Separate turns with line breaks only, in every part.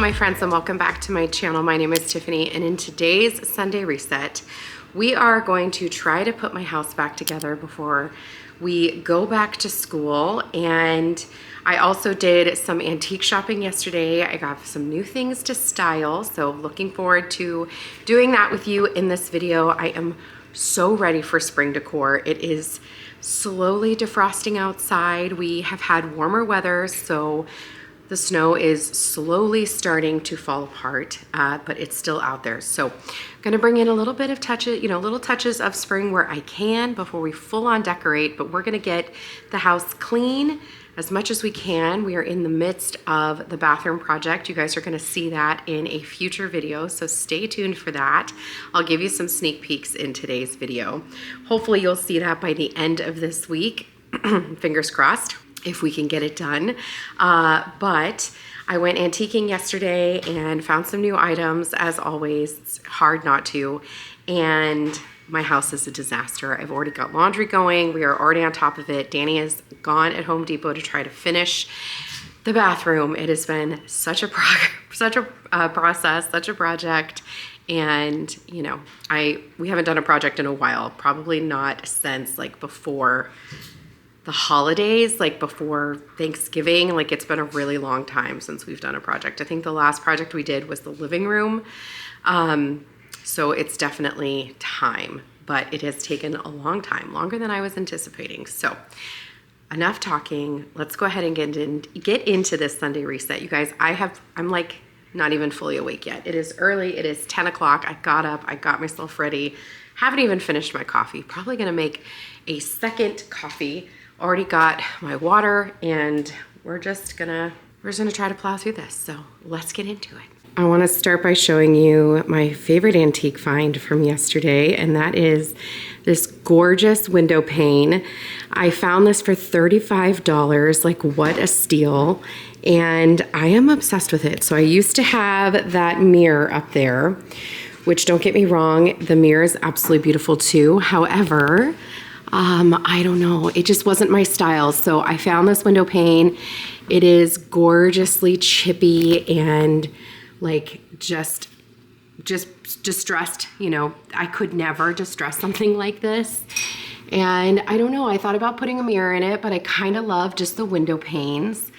my friends, and welcome back to my channel. My name is Tiffany, and in today's Sunday Reset, we are going to try to put my house back together before we go back to school. And I also did some antique shopping yesterday. I got some new things to style, so looking forward to doing that with you in this video. I am so ready for spring decor. It is slowly defrosting outside. We have had warmer weather, so the snow is slowly starting to fall apart, but it's still out there. So I'm gonna bring in a little bit of little touches of spring where I can before we full on decorate, but we're gonna get the house clean as much as we can. We are in the midst of the bathroom project. You guys are gonna see that in a future video, so stay tuned for that. I'll give you some sneak peeks in today's video. Hopefully you'll see that by the end of this week, fingers crossed, if we can get it done. But I went antiquing yesterday and found some new items. As always, it's hard not to. And my house is a disaster. I've already got laundry going. We are already on top of it. Danny is gone at Home Depot to try to finish the bathroom. It has been such a process, such a project. And we haven't done a project in a while, probably not since like before the holidays, like before Thanksgiving. Like it's been a really long time since we've done a project. I think the last project we did was the living room. So it's definitely time, but it has taken a long time, longer than I was anticipating. So enough talking. Let's go ahead and get into this Sunday reset. You guys, I'm like not even fully awake yet. It is early. It is 10 o'clock. I got up, I got myself ready. Haven't even finished my coffee. Probably gonna make a second coffee. Already got my water, and we're just gonna try to plow through this. So let's get into it. I want to start by showing you my favorite antique find from yesterday, and that is this gorgeous window pane. I found this for $35. Like, what a steal. And I am obsessed with it. So I used to have that mirror up there, which, don't get me wrong, the mirror is absolutely beautiful too. However, I don't know, it just wasn't my style. So I found this window pane. It is gorgeously chippy and like just distressed. I could never distress something like this. And I don't know, I thought about putting a mirror in it, but I kind of love just the window panes.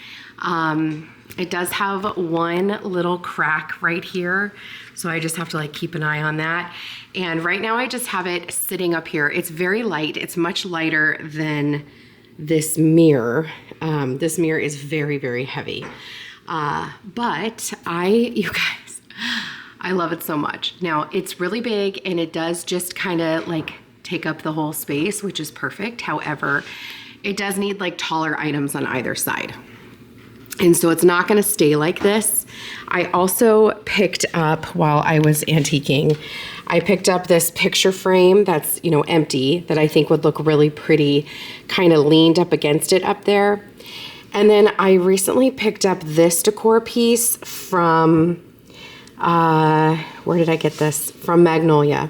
It does have one little crack right here, so I just have to like keep an eye on that. And right now I just have it sitting up here. It's very light. It's much lighter than this mirror. This mirror is very, very heavy. But you guys, I love it so much. Now it's really big, and it does just kind of like take up the whole space, which is perfect. However, it does need like taller items on either side. And so it's not gonna stay like this. I also picked up, while I was antiquing, I picked up this picture frame that's, empty, that I think would look really pretty, kind of leaned up against it up there. And then I recently picked up this decor piece from, where did I get this? From Magnolia.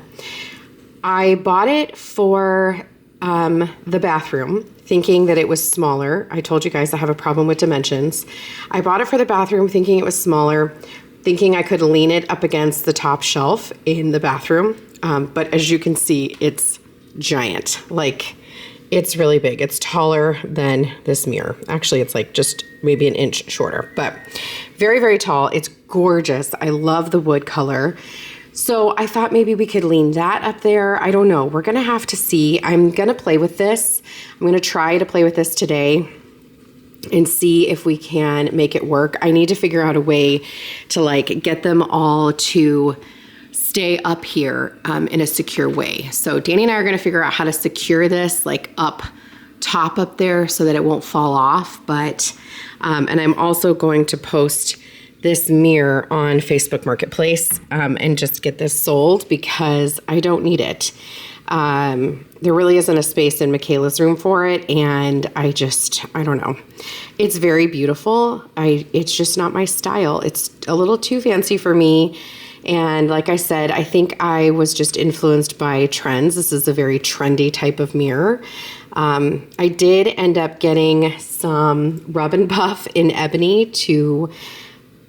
I bought it for the bathroom, thinking that it was smaller. I told you guys I have a problem with dimensions. I bought it for the bathroom thinking it was smaller, thinking I could lean it up against the top shelf in the bathroom. But as you can see, it's giant. Like, it's really big. It's taller than this mirror. Actually, it's like just maybe an inch shorter, but very, very tall. It's gorgeous. I love the wood color. So I thought maybe we could lean that up there. I don't know. We're going to have to see. I'm going to play with this. I'm going to try to play with this today and see if we can make it work. I need to figure out a way to like get them all to stay up here in a secure way. So Danny and I are going to figure out how to secure this like up top up there so that it won't fall off. But and I'm also going to post this mirror on Facebook Marketplace and just get this sold because I don't need it. There really isn't a space in Michaela's room for it, and I don't know. It's very beautiful. It's just not my style. It's a little too fancy for me. And like I said, I think I was just influenced by trends. This is a very trendy type of mirror. I did end up getting some rub and buff in ebony to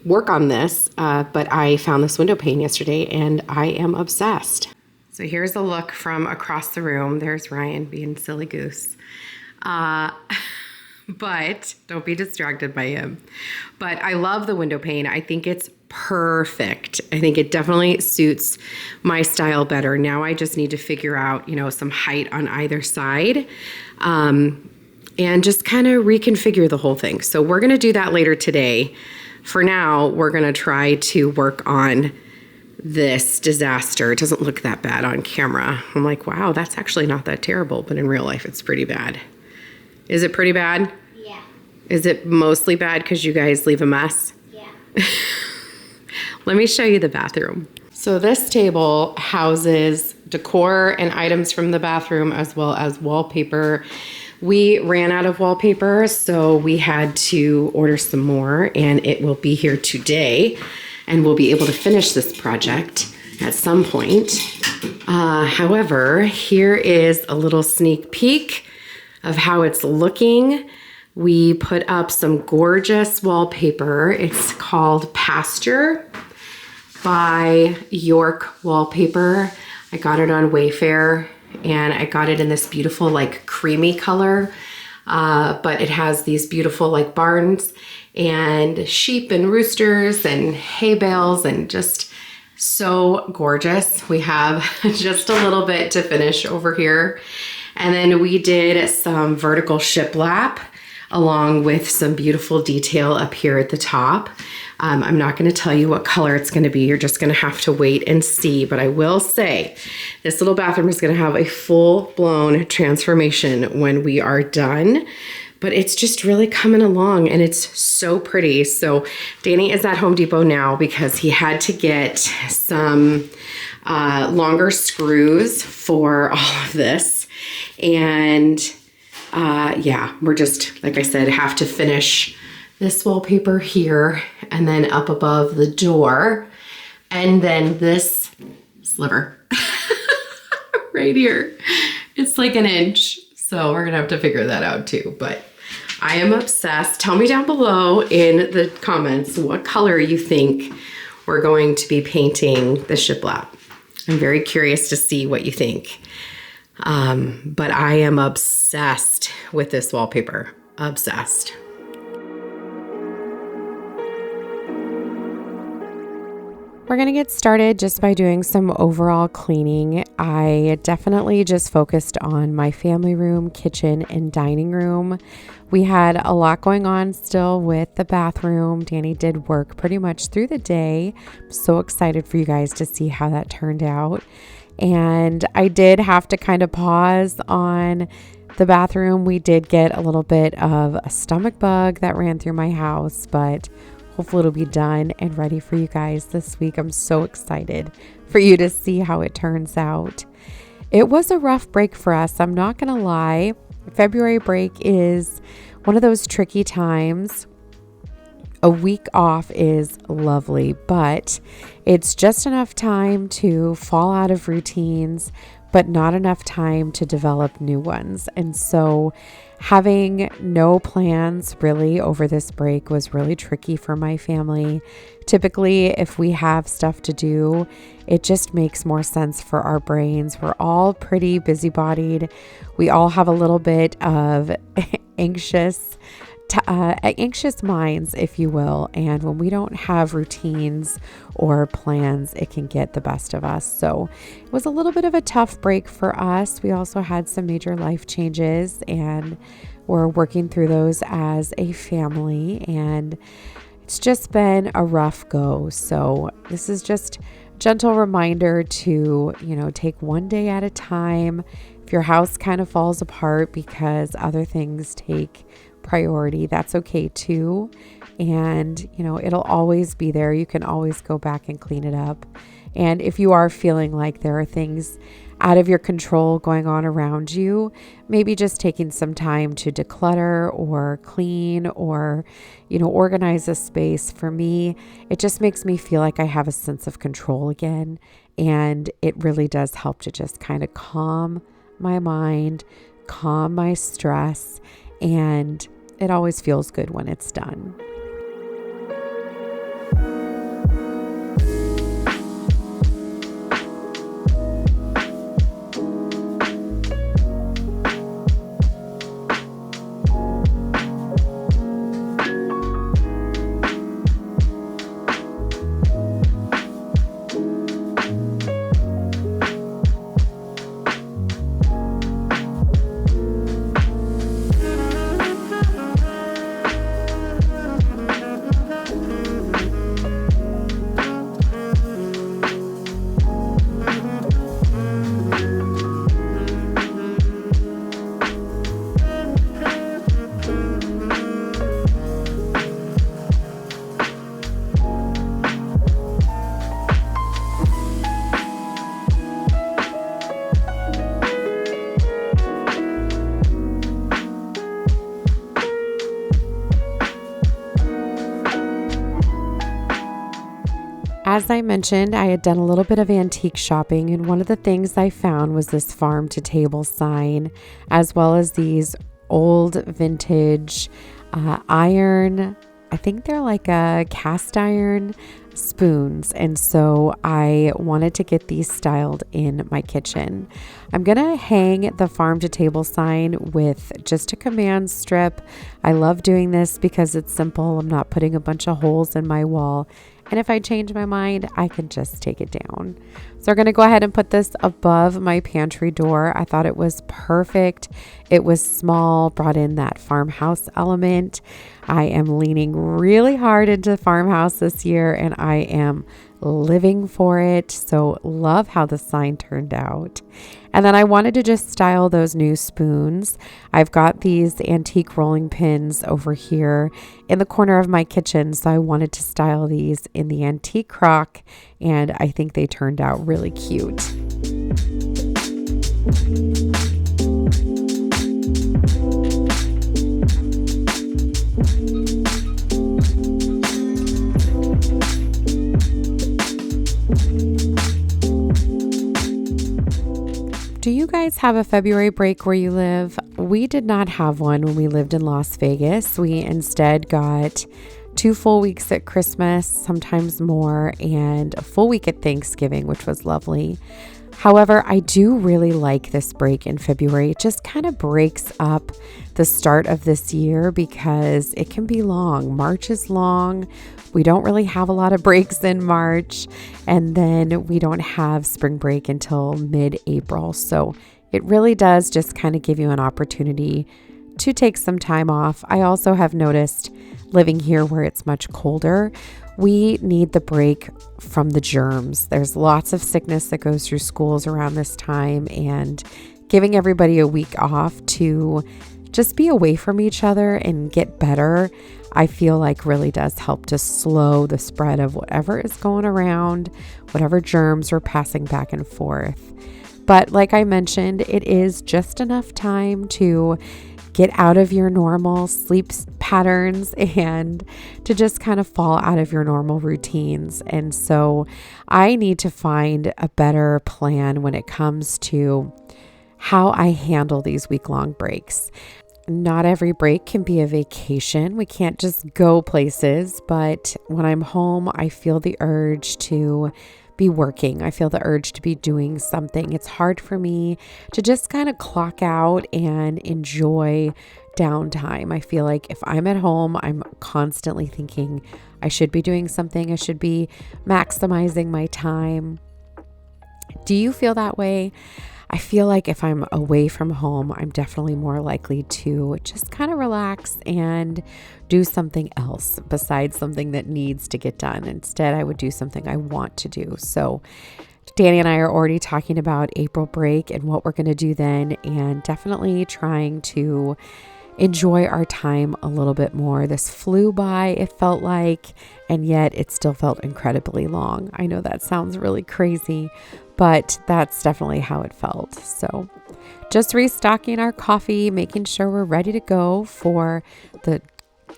work on this, but I found this window pane yesterday and I am obsessed. So here's a look from across the room. There's Ryan being silly goose. But don't be distracted by him. But I love the window pane. I think it's perfect. I think it definitely suits my style better. Now I just need to figure out, some height on either side, and just kind of reconfigure the whole thing. So we're going to do that later today. For now, we're going to try to work on this disaster. It doesn't look that bad on camera. I'm like, wow, that's actually not that terrible, but in real life, it's pretty bad. Is it pretty bad?
Yeah.
Is it mostly bad because you guys leave a mess?
Yeah.
Let me show you the bathroom. So this table houses decor and items from the bathroom as well as wallpaper. We ran out of wallpaper, so we had to order some more, and it will be here today, and we'll be able to finish this project at some point. However, here is a little sneak peek of how it's looking. We put up some gorgeous wallpaper. It's called Pasture by York Wallpaper. I got it on Wayfair, and I got it in this beautiful creamy color, but it has these beautiful barns and sheep and roosters and hay bales, and just so gorgeous. We have just a little bit to finish over here. And then we did some vertical shiplap along with some beautiful detail up here at the top. I'm not going to tell you what color it's going to be. You're just going to have to wait and see. But I will say this little bathroom is going to have a full-blown transformation when we are done. But it's just really coming along, and it's so pretty. So Danny is at Home Depot now because he had to get some longer screws for all of this. And yeah, we're just, like I said, have to finish this wallpaper here and then up above the door. And then this sliver right here. It's like an inch. So we're gonna have to figure that out too. But I am obsessed. Tell me down below in the comments what color you think we're going to be painting the shiplap. I'm very curious to see what you think. But I am obsessed with this wallpaper. Obsessed. We're going to get started just by doing some overall cleaning. I definitely just focused on my family room, kitchen, and dining room. We had a lot going on still with the bathroom. Danny did work pretty much through the day. I'm so excited for you guys to see how that turned out. And I did have to kind of pause on the bathroom. We did get a little bit of a stomach bug that ran through my house, but hopefully it'll be done and ready for you guys this week. I'm so excited for you to see how it turns out. It was a rough break for us. I'm not going to lie. February break is one of those tricky times. A week off is lovely, but it's just enough time to fall out of routines, but not enough time to develop new ones. And so having no plans really over this break was really tricky for my family. Typically, if we have stuff to do, it just makes more sense for our brains. We're all pretty busybodied. We all have a little bit of anxious minds, if you will. And when we don't have routines or plans, it can get the best of us. So it was a little bit of a tough break for us. We also had some major life changes, and we're working through those as a family. And it's just been a rough go. So this is just a gentle reminder to, take one day at a time. If your house kind of falls apart because other things take priority, that's okay too. And it'll always be there. You can always go back and clean it up. And if you are feeling like there are things out of your control going on around you, maybe just taking some time to declutter or clean or organize a space. For me, it just makes me feel like I have a sense of control again, and it really does help to just kind of calm my mind, calm my stress, and it always feels good when it's done. As I mentioned, I had done a little bit of antique shopping, and one of the things I found was this farm to table sign, as well as these old vintage iron, I think they're like a cast iron spoons. And so I wanted to get these styled in my kitchen. I'm going to hang the farm to table sign with just a command strip. I love doing this because it's simple. I'm not putting a bunch of holes in my wall. And if I change my mind, I can just take it down. So we're going to go ahead and put this above my pantry door. I thought it was perfect. It was small, brought in that farmhouse element. I am leaning really hard into Farmhouse this year, and I am living for it. So love how the sign turned out. And then I wanted to just style those new spoons. I've got these antique rolling pins over here in the corner of my kitchen. So I wanted to style these in the antique crock, and I think they turned out really cute. Do you guys have a February break where you live? We did not have one when we lived in Las Vegas. We instead got 2 full weeks at Christmas, sometimes more, and a full week at Thanksgiving, which was lovely. However, I do really like this break in February. It just kind of breaks up the start of this year because it can be long. March is long. We don't really have a lot of breaks in March, and then we don't have spring break until mid-April. So it really does just kind of give you an opportunity to take some time off. I also have noticed living here where it's much colder, we need the break from the germs. There's lots of sickness that goes through schools around this time, and giving everybody a week off to just be away from each other and get better, I feel like really does help to slow the spread of whatever is going around, whatever germs are passing back and forth. But like I mentioned, it is just enough time to get out of your normal sleep patterns and to just kind of fall out of your normal routines. And so I need to find a better plan when it comes to how I handle these week-long breaks. Not every break can be a vacation. We can't just go places, but when I'm home, I feel the urge to be working. I feel the urge to be doing something. It's hard for me to just kind of clock out and enjoy downtime. I feel like if I'm at home, I'm constantly thinking I should be doing something. I should be maximizing my time. Do you feel that way? I feel like if I'm away from home, I'm definitely more likely to just kind of relax and do something else besides something that needs to get done. Instead, I would do something I want to do. So Danny and I are already talking about April break and what we're going to do then, and definitely trying to enjoy our time a little bit more. This flew by, it felt like, and yet it still felt incredibly long. I know that sounds really crazy, but that's definitely how it felt. So just restocking our coffee, making sure we're ready to go for the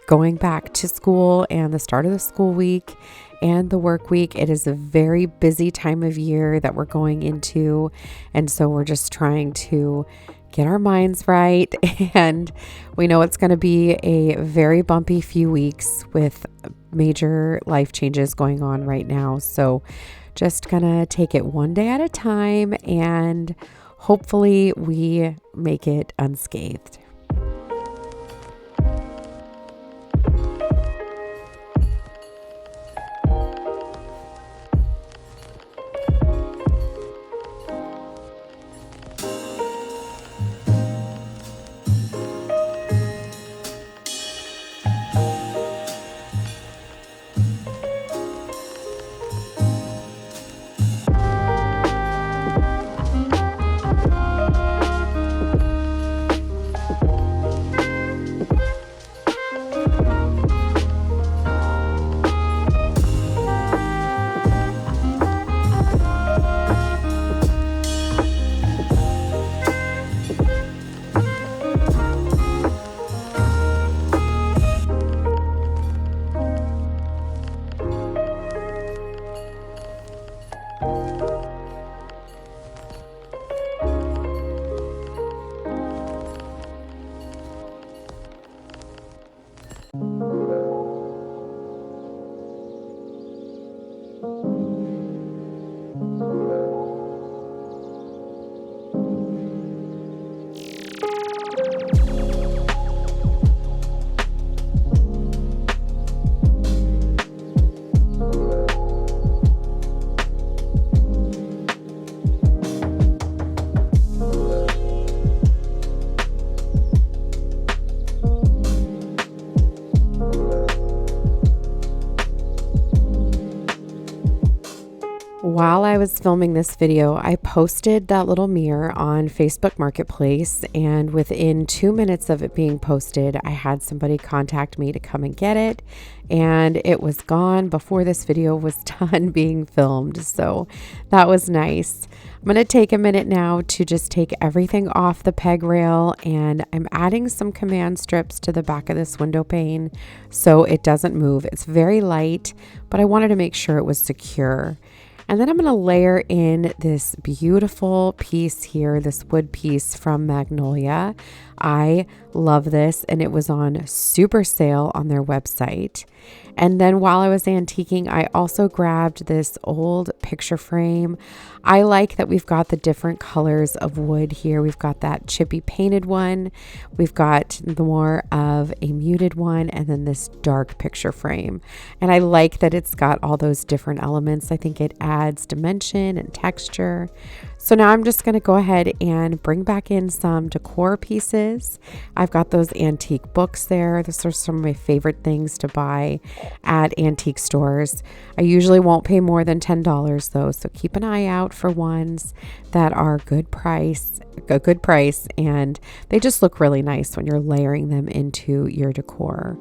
going back to school and the start of the school week and the work week. It is a very busy time of year that we're going into. And so we're just trying to get our minds right. And we know it's going to be a very bumpy few weeks with major life changes going on right now. So just gonna take it one day at a time, and hopefully we make it unscathed. While I was filming this video, I posted that little mirror on Facebook Marketplace, and within 2 minutes of it being posted, I had somebody contact me to come and get it, and it was gone before this video was done being filmed, so that was nice. I'm going to take a minute now to just take everything off the peg rail, and I'm adding some command strips to the back of this window pane so it doesn't move. It's very light, but I wanted to make sure it was secure. And then I'm going to layer in this beautiful piece here, this wood piece from Magnolia. I love this, and it was on super sale on their website. And then while I was antiquing, I also grabbed this old picture frame. I like that we've got the different colors of wood here. We've got that chippy painted one. We've got the more of a muted one, and then this dark picture frame. And I like that it's got all those different elements. I think it adds dimension and texture. So now I'm just going to go ahead and bring back in some decor pieces. I've got those antique books there. Those are some of my favorite things to buy at antique stores. I usually won't pay more than $10 though, so keep an eye out for ones that are a good price, and they just look really nice when you're layering them into your decor.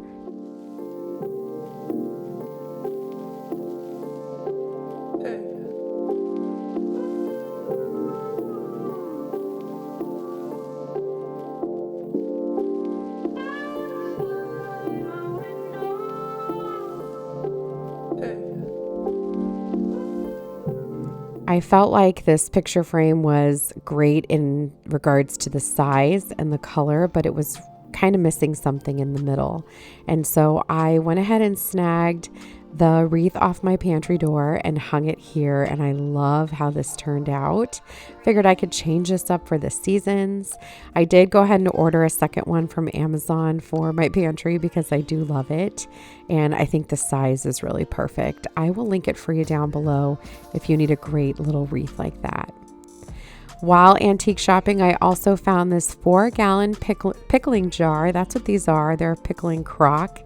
I felt like this picture frame was great in regards to the size and the color, but it was kind of missing something in the middle. And so I went ahead and snagged the wreath off my pantry door and hung it here, and I love how this turned out. Figured I could change this up for the seasons. I did go ahead and order a second one from Amazon for my pantry because I do love it, and I think the size is really perfect. I will link it for you down below if you need a great little wreath like that. While antique shopping, I also found this 4-gallon pickling jar. That's what these are. They're a pickling crock,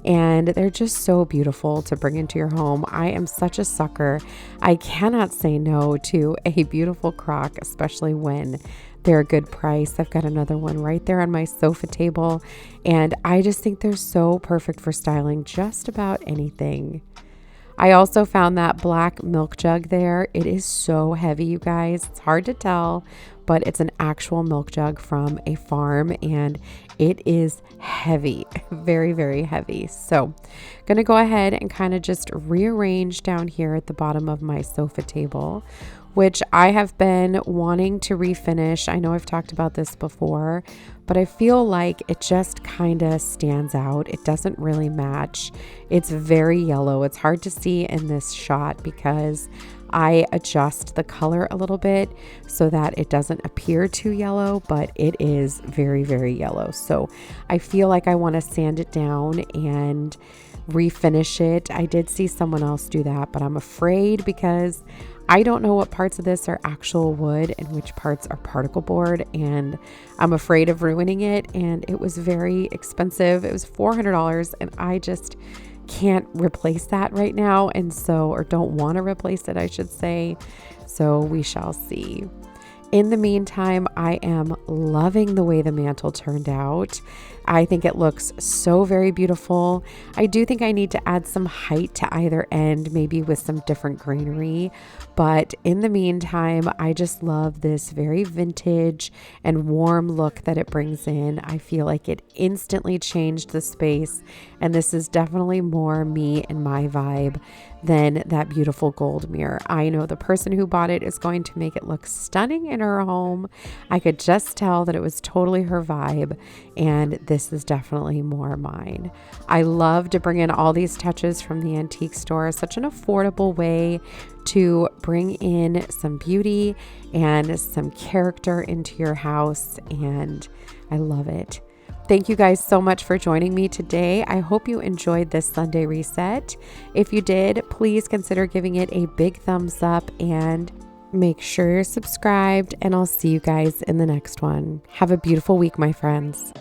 and they're just so beautiful to bring into your home. I am such a sucker. I cannot say no to a beautiful crock, especially when they're a good price. I've got another one right there on my sofa table, and I just think they're so perfect for styling just about anything. I also found that black milk jug there. It is so heavy, you guys. It's hard to tell, but it's an actual milk jug from a farm, and it is heavy, very, very heavy. So I'm going to go ahead and kind of just rearrange down here at the bottom of my sofa table, which I have been wanting to refinish. I know I've talked about this before, but I feel like it just kind of stands out. It doesn't really match. It's very yellow. It's hard to see in this shot because I adjust the color a little bit so that it doesn't appear too yellow, but it is very, very yellow. So I feel like I want to sand it down and refinish it. I did see someone else do that, but I'm afraid because I don't know what parts of this are actual wood and which parts are particle board, and I'm afraid of ruining it. And it was very expensive. It was $400, and I just can't replace that right now, and so, or don't want to replace it, I should say. So we shall see. In the meantime, I am loving the way the mantle turned out. I think it looks so very beautiful. I do think I need to add some height to either end, maybe with some different greenery. But in the meantime, I just love this very vintage and warm look that it brings in. I feel like it instantly changed the space, and this is definitely more me and my vibe than that beautiful gold mirror. I know the person who bought it is going to make it look stunning in her home. I could just tell that it was totally her vibe, and this is definitely more mine. I love to bring in all these touches from the antique store. Such an affordable way to bring in some beauty and some character into your house, and I love it. Thank you guys so much for joining me today. I hope you enjoyed this Sunday reset. If you did, please consider giving it a big thumbs up and make sure you're subscribed, and I'll see you guys in the next one. Have a beautiful week, my friends.